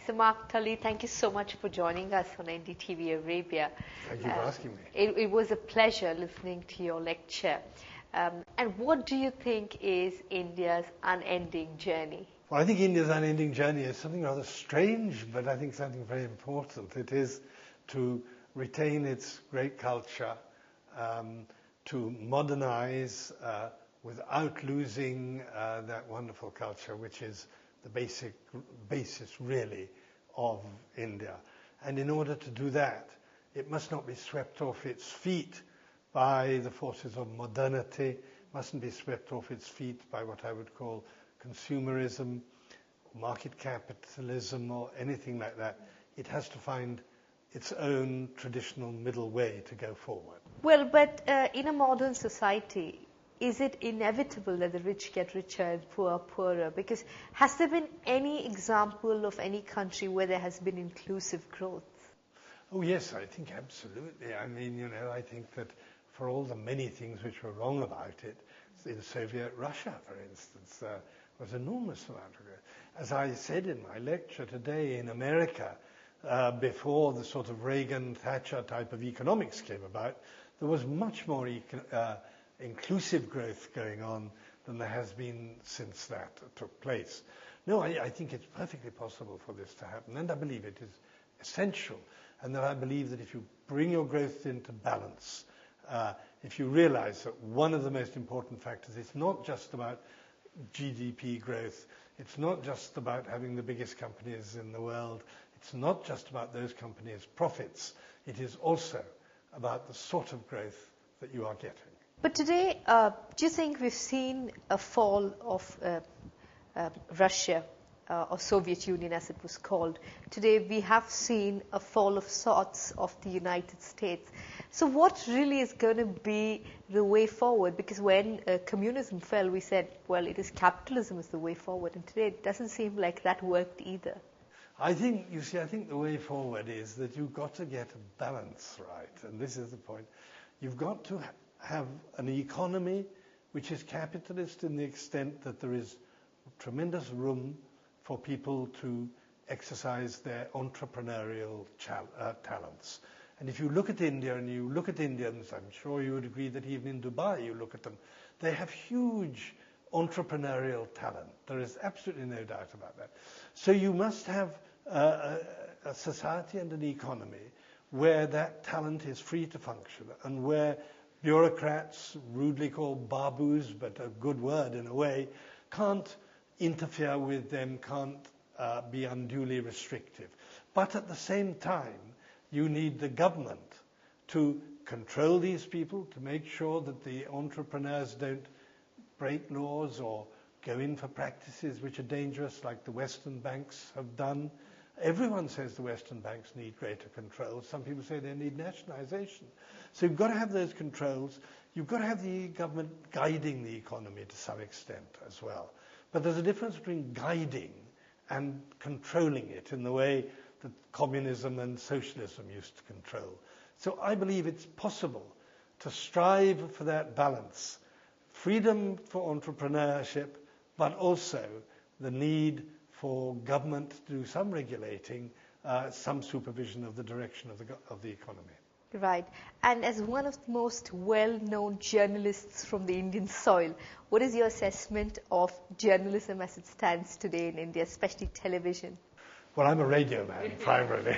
Mr. Mark Tully, thank you so much for joining us on NDTV Arabia. Thank you for asking me. It was a pleasure listening to your lecture. And what do you think is India's unending journey? Well, I think India's unending journey is something rather strange, but I think something very important. It is to retain its great culture, to modernize without losing that wonderful culture, which is the basis really of India. And in order to do that, it must not be swept off its feet by the forces of modernity, mustn't be swept off its feet by what I would call consumerism, market capitalism, or anything like that. It has to find its own traditional middle way to go forward. Well, but in a modern society, is it inevitable that the rich get richer and poor poorer? Because has there been any example of any country where there has been inclusive growth? Oh yes, I think absolutely. I mean, I think that for all the many things which were wrong about it, in Soviet Russia, for instance, was enormous amount of growth. As I said in my lecture today, in America, before the sort of Reagan-Thatcher type of economics came about, there was much more inclusive growth going on than there has been since that took place. No, I think it's perfectly possible for this to happen, and I believe it is essential, and that I believe that if you bring your growth into balance, if you realize that one of the most important factors, it's not just about GDP growth, it's not just about having the biggest companies in the world, it's not just about those companies' profits, it is also about the sort of growth that you are getting. But today, do you think we've seen a fall of Russia, or Soviet Union as it was called? Today we have seen a fall of sorts of the United States. So what really is going to be the way forward? Because when communism fell, we said, well, it is capitalism is the way forward. And today it doesn't seem like that worked either. I think the way forward is that you've got to get a balance right. And this is the point. You've got to have an economy which is capitalist in the extent that there is tremendous room for people to exercise their entrepreneurial talents. And if you look at India and you look at Indians, I'm sure you would agree that even in Dubai you look at them, they have huge entrepreneurial talent. There is absolutely no doubt about that. So you must have a society and an economy where that talent is free to function and where bureaucrats, rudely called babus, but a good word in a way, can't interfere with them, can't be unduly restrictive. But at the same time, you need the government to control these people, to make sure that the entrepreneurs don't break laws or go in for practices which are dangerous, like the Western banks have done. Everyone says the Western banks need greater control. Some people say they need nationalization. So you've got to have those controls. You've got to have the government guiding the economy to some extent as well. But there's a difference between guiding and controlling it in the way that communism and socialism used to control. So I believe it's possible to strive for that balance. Freedom for entrepreneurship, but also the need for government to do some regulating, some supervision of the direction of the economy. Right. And as one of the most well-known journalists from the Indian soil, what is your assessment of journalism as it stands today in India, especially television? Well, I'm a radio man, primarily.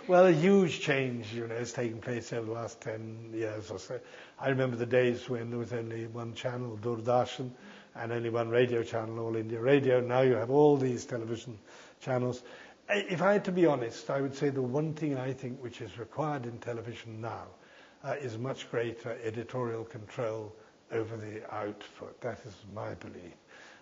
Well, a huge change, has taken place over the last 10 years or so. I remember the days when there was only one channel, Doordarshan, and only one radio channel, All India Radio. Now you have all these television channels. If I had to be honest, I would say the one thing I think which is required in television now is much greater editorial control over the output. That is my belief.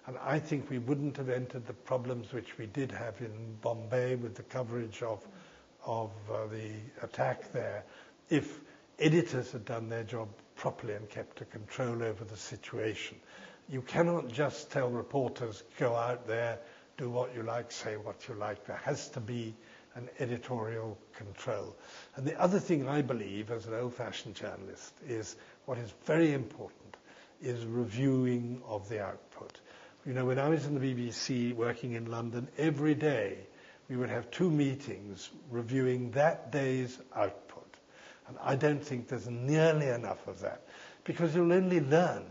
And I think we wouldn't have entered the problems which we did have in Bombay with the coverage of the attack there if editors had done their job properly and kept a control over the situation. You cannot just tell reporters, go out there, do what you like, say what you like. There has to be an editorial control. And the other thing I believe as an old-fashioned journalist is what is very important is reviewing of the output. You know, when I was in the BBC working in London, every day we would have 2 meetings reviewing that day's output. And I don't think there's nearly enough of that, because you'll only learn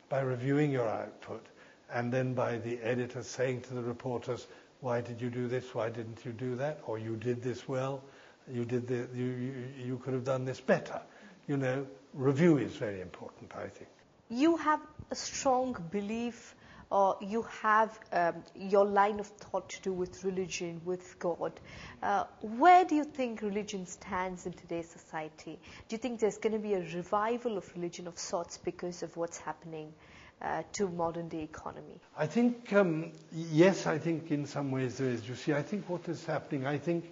by reviewing your output and then by the editor saying to the reporters, why did you do this, why didn't you do that, or you did this well, you could have done this better. You know, review is very important, I think. You have a strong belief, or you have your line of thought to do with religion, with God. Where do you think religion stands in today's society? Do you think there's going to be a revival of religion of sorts because of what's happening to modern day economy? I think, yes, I think in some ways there is. You see, I think what is happening, I think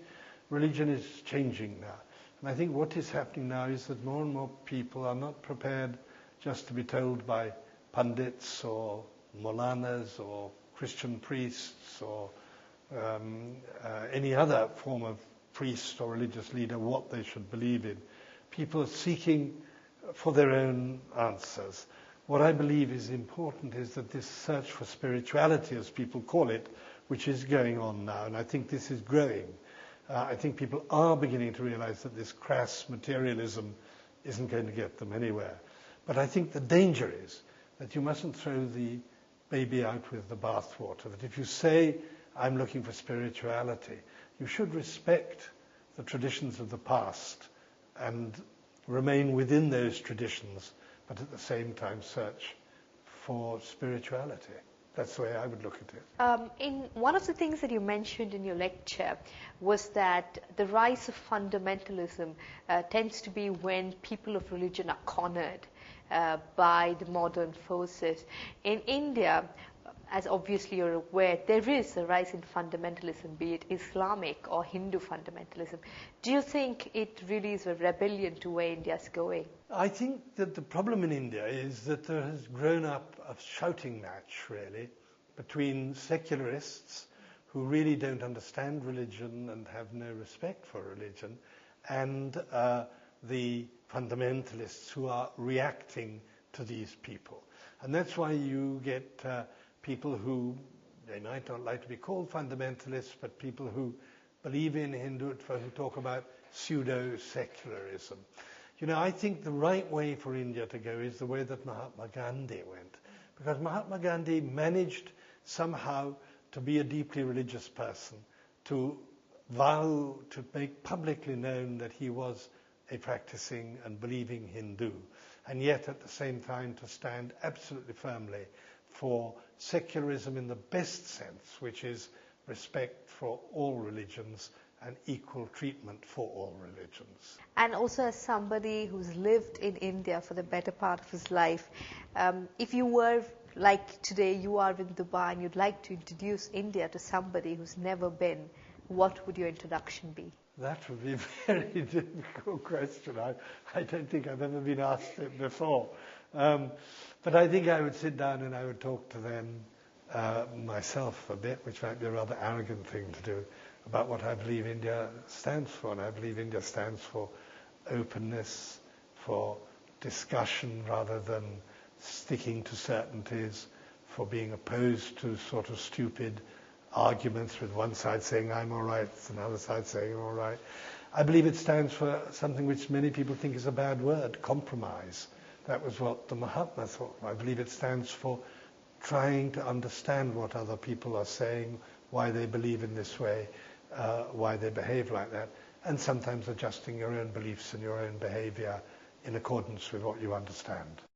religion is changing now. And I think what is happening now is that more and more people are not prepared just to be told by pundits or Maulanas or Christian priests or any other form of priest or religious leader what they should believe in. People are seeking for their own answers. What I believe is important is that this search for spirituality, as people call it, which is going on now, and I think this is growing. I think people are beginning to realize that this crass materialism isn't going to get them anywhere. But I think the danger is that you mustn't throw the baby out with the bathwater, that if you say, I'm looking for spirituality, you should respect the traditions of the past and remain within those traditions, but at the same time search for spirituality. That's the way I would look at it. In one of the things that you mentioned in your lecture was that the rise of fundamentalism tends to be when people of religion are cornered by the modern forces. In India, as obviously you're aware, there is a rise in fundamentalism, be it Islamic or Hindu fundamentalism. Do you think it really is a rebellion to where India's going? I think that the problem in India is that there has grown up a shouting match, really, between secularists who really don't understand religion and have no respect for religion, and the fundamentalists who are reacting to these people. And that's why you get people who, they might not like to be called fundamentalists, but people who believe in Hindutva, who talk about pseudo-secularism. You know, I think the right way for India to go is the way that Mahatma Gandhi went. Because Mahatma Gandhi managed somehow to be a deeply religious person, to vow to make publicly known that he was a practicing and believing Hindu, and yet at the same time to stand absolutely firmly for secularism in the best sense, which is respect for all religions and equal treatment for all religions. And also as somebody who's lived in India for the better part of his life, if you were, like today, you are in Dubai and you'd like to introduce India to somebody who's never been, what would your introduction be? That would be a very difficult question. I don't think I've ever been asked it before. But I think I would sit down and I would talk to them myself a bit, which might be a rather arrogant thing to do, about what I believe India stands for. And I believe India stands for openness, for discussion rather than sticking to certainties, for being opposed to sort of stupid arguments with one side saying I'm all right, another side saying all right. I believe it stands for something which many people think is a bad word, compromise. That was what the Mahatma thought. I believe it stands for trying to understand what other people are saying, why they believe in this way, why they behave like that, and sometimes adjusting your own beliefs and your own behavior in accordance with what you understand.